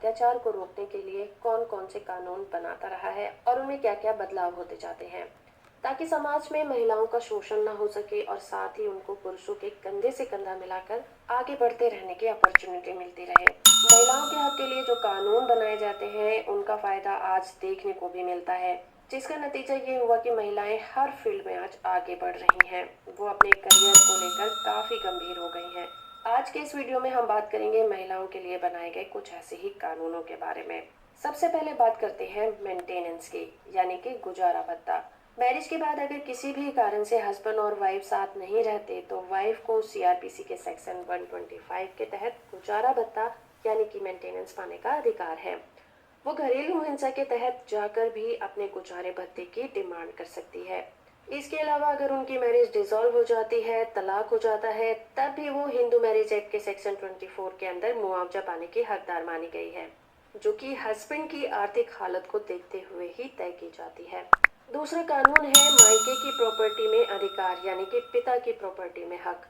अत्याचार को रोकने के लिए कौन कौन से कानून बनाता रहा है और उनमें क्या क्या बदलाव होते जाते हैं, ताकि समाज में महिलाओं का शोषण न हो सके और साथ ही उनको पुरुषों के कंधे से कंधा मिलाकर आगे बढ़ते रहने की अपॉर्चुनिटी मिलती रहे। महिलाओं के हक के लिए जो कानून बनाए जाते हैं उनका फायदा आज देखने को भी मिलता है, जिसका नतीजा ये हुआ कि महिलाएं हर फील्ड में आज आगे बढ़ रही हैं। वो अपने करियर को लेकर काफी गंभीर हो गई हैं। आज के इस वीडियो में हम बात करेंगे महिलाओं के लिए बनाए गए कुछ ऐसे ही कानूनों के बारे में। सबसे पहले बात करते हैं मेंटेनेंस की, यानी कि गुजारा भत्ता। मैरिज के बाद अगर किसी भी कारण से हस्बैंड और वाइफ साथ नहीं रहते तो वाइफ को सीआरपीसी के सेक्शन 125 के तहत गुजारा भत्ता यानी कि मेंटेनेंस पाने का अधिकार है। वो घरेलू हिंसा के तहत जाकर भी अपने गुजारे भत्ते की डिमांड कर सकती है। इसके अलावा अगर उनकी मैरिज डिसॉल्व हो जाती है, तलाक हो जाता है, तब भी वो हिंदू मैरिज एक्ट के सेक्शन 24 के अंदर मुआवजा पाने की हकदार मानी गई है, जो कि हस्बैंड की आर्थिक हालत को देखते हुए ही तय की जाती है। दूसरा कानून है मायके की प्रॉपर्टी में अधिकार, यानी कि पिता की प्रॉपर्टी में हक।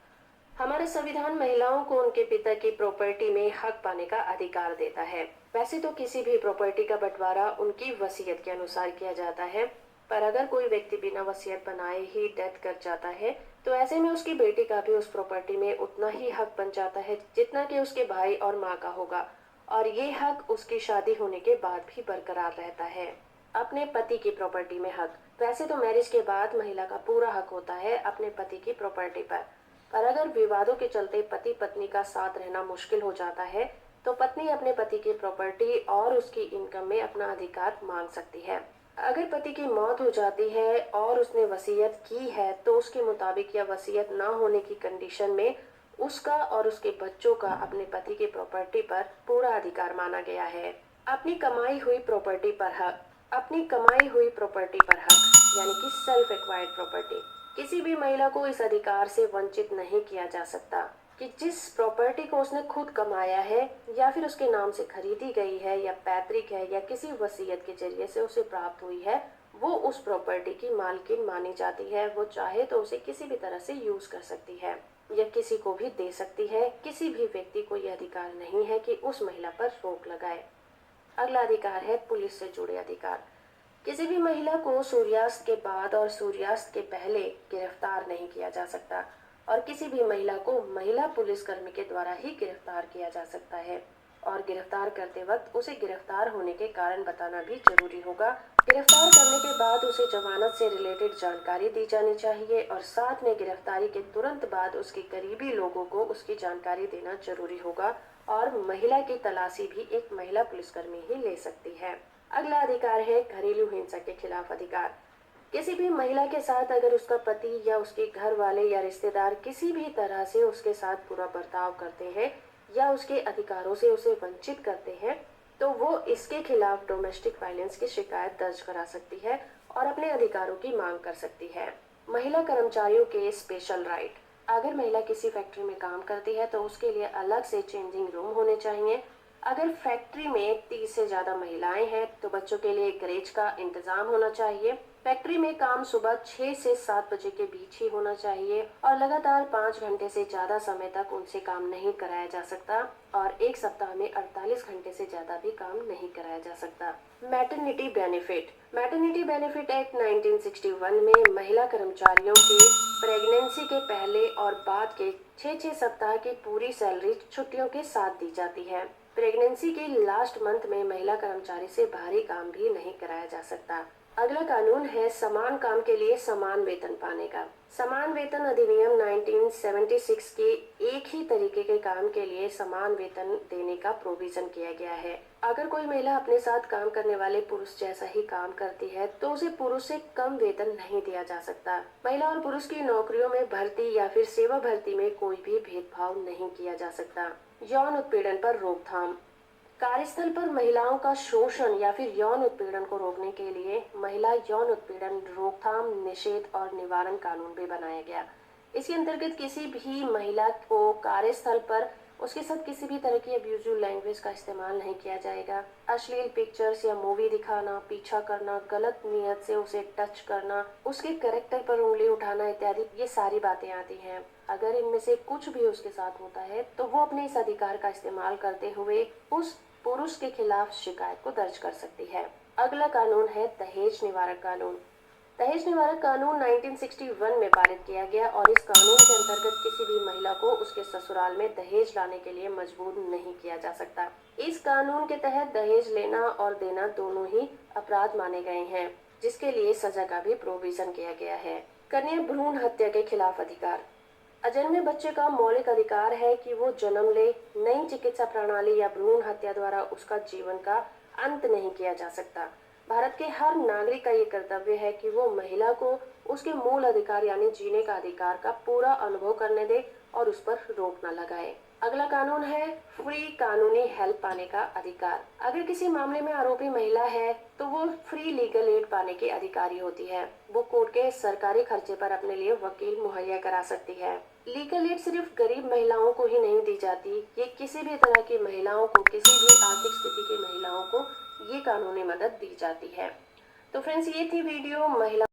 हमारा संविधान महिलाओं को उनके पिता की प्रॉपर्टी में हक पाने का अधिकार देता है। वैसे तो किसी भी प्रॉपर्टी का बंटवारा उनकी वसीयत के अनुसार किया जाता है, पर अगर कोई व्यक्ति बिना वसीयत बनाए ही डेथ कर जाता है तो ऐसे में उसकी बेटी का भी उस प्रॉपर्टी में उतना ही हक बन जाता है जितना कि उसके भाई और माँ का होगा, और ये हक उसकी शादी होने के बाद भी बरकरार रहता है। अपने पति की प्रॉपर्टी में हक। वैसे तो मैरिज के बाद महिला का पूरा हक होता है अपने पति की प्रॉपर्टी पर अगर विवादों के चलते पति पत्नी का साथ रहना मुश्किल हो जाता है तो पत्नी अपने पति की प्रॉपर्टी और उसकी इनकम में अपना अधिकार मांग सकती है। अगर पति की मौत हो जाती है और उसने वसीयत की है तो उसके मुताबिक या वसीयत ना होने की कंडीशन में उसका और उसके बच्चों का अपने पति की प्रॉपर्टी पर पूरा अधिकार माना गया है। अपनी कमाई हुई प्रॉपर्टी पर हक। अपनी कमाई हुई प्रॉपर्टी पर हक यानी कि सेल्फ एक्वायर्ड प्रॉपर्टी। किसी भी महिला को इस अधिकार से वंचित नहीं किया जा सकता कि जिस प्रॉपर्टी को उसने खुद कमाया है या फिर उसके नाम से खरीदी गई है या पैतृक है या किसी वसीयत के जरिए से उसे प्राप्त हुई है, वो उस प्रॉपर्टी की मालकिन मानी जाती है। वो चाहे तो उसे किसी भी तरह से यूज कर सकती है या किसी को भी दे सकती है। किसी भी व्यक्ति को यह अधिकार नहीं है कि उस महिला पर रोक लगाए। अगला अधिकार है पुलिस से जुड़े अधिकार। किसी भी महिला को सूर्यास्त के बाद और सूर्यास्त के पहले गिरफ्तार नहीं किया जा सकता और किसी भी महिला को महिला पुलिसकर्मी के द्वारा ही गिरफ्तार किया जा सकता है, और गिरफ्तार करते वक्त उसे गिरफ्तार होने के कारण बताना भी जरूरी होगा। गिरफ्तार करने के बाद उसे जमानत से रिलेटेड जानकारी दी जानी चाहिए और साथ में गिरफ्तारी के तुरंत बाद उसके करीबी लोगों को उसकी जानकारी देना जरूरी होगा, और महिला की तलाशी भी एक महिला पुलिसकर्मी ही ले सकती है। अगला अधिकार है घरेलू हिंसा के खिलाफ अधिकार। किसी भी महिला के साथ अगर उसका पति या उसके घर वाले या रिश्तेदार किसी भी तरह से उसके साथ बुरा बर्ताव करते हैं या उसके अधिकारों से उसे वंचित करते हैं तो वो इसके खिलाफ डोमेस्टिक वायलेंस की शिकायत दर्ज करा सकती है और अपने अधिकारों की मांग कर सकती है। महिला कर्मचारियों के स्पेशल राइट। अगर महिला किसी फैक्ट्री में काम करती है तो उसके लिए अलग से चेंजिंग रूम होने चाहिए। अगर फैक्ट्री में 30 से ज्यादा महिलाएं हैं तो बच्चों के लिए गैरेज का इंतजाम होना चाहिए। फैक्ट्री में काम सुबह 6 से 7 बजे के बीच ही होना चाहिए और लगातार 5 घंटे से ज्यादा समय तक उनसे काम नहीं कराया जा सकता, और एक सप्ताह में 48 घंटे से ज्यादा भी काम नहीं कराया जा सकता। Maternity benefit. Maternity benefit act 1961 में महिला कर्मचारियों के प्रेगनेंसी के पहले और बाद के 6-6 सप्ताह की पूरी सैलरी छुट्टियों के साथ दी जाती है। प्रेगनेंसी के लास्ट मंथ में महिला कर्मचारी से भारी काम भी नहीं कराया जा सकता। अगला कानून है समान काम के लिए समान वेतन पाने का। समान वेतन अधिनियम 1976 के एक ही तरीके के काम के लिए समान वेतन देने का प्रोविजन किया गया है। अगर कोई महिला अपने साथ काम करने वाले पुरुष जैसा ही काम करती है तो उसे पुरुष से कम वेतन नहीं दिया जा सकता। महिला और पुरुष की नौकरियों में भर्ती या फिर सेवा भर्ती में कोई भी भेदभाव नहीं किया जा सकता। यौन उत्पीड़न पर रोकथाम। कार्यस्थल पर महिलाओं का शोषण या फिर यौन उत्पीड़न को रोकने के लिए महिला यौन उत्पीड़न रोकथाम, निषेध और निवारण कानून भी बनाया गया। इसके अंतर्गत किसी भी महिला को कार्यस्थल पर उसके साथ किसी भी तरह की अब्यूजिव लैंग्वेज का इस्तेमाल नहीं किया जाएगा। अश्लील पिक्चर्स या मूवी दिखाना, पीछा करना, गलत नियत से उसे टच करना, उसके कैरेक्टर पर उंगली उठाना इत्यादि, ये सारी बातें आती हैं। अगर इनमें से कुछ भी उसके साथ होता है तो वो अपने इस अधिकार का इस्तेमाल करते हुए उस पुरुष के खिलाफ शिकायत को दर्ज कर सकती है। अगला कानून है दहेज निवारक कानून। दहेज निवारक कानून 1961 में पारित किया गया और इस कानून के अंतर्गत किसी भी महिला को उसके ससुराल में दहेज लाने के लिए मजबूर नहीं किया जा सकता। इस कानून के तहत दहेज लेना और देना दोनों ही अपराध माने गए हैं, जिसके लिए सजा का भी प्रोविजन किया गया है। कन्या भ्रूण हत्या के खिलाफ अधिकार। अजन्मे बच्चे का मौलिक अधिकार है कि वो जन्म ले। नई चिकित्सा प्रणाली या भ्रूण हत्या द्वारा उसका जीवन का अंत नहीं किया जा सकता। भारत के हर नागरिक का ये कर्तव्य है कि वो महिला को उसके मूल अधिकार यानी जीने का अधिकार का पूरा अनुभव करने दे और उस पर रोक न लगाए। अगला कानून है फ्री कानूनी हेल्प पाने का अधिकार। अगर किसी मामले में आरोपी महिला है तो वो फ्री लीगल एड पाने की अधिकारी होती है। वो कोर्ट के सरकारी खर्चे पर अपने लिए वकील मुहैया करा सकती है। लीगल एड सिर्फ गरीब महिलाओं को ही नहीं दी जाती, ये किसी भी तरह की महिलाओं को, किसी भी आर्थिक स्थिति की महिलाओं को ये कानूनी मदद दी जाती है। तो फ्रेंड्स, ये थी वीडियो महिला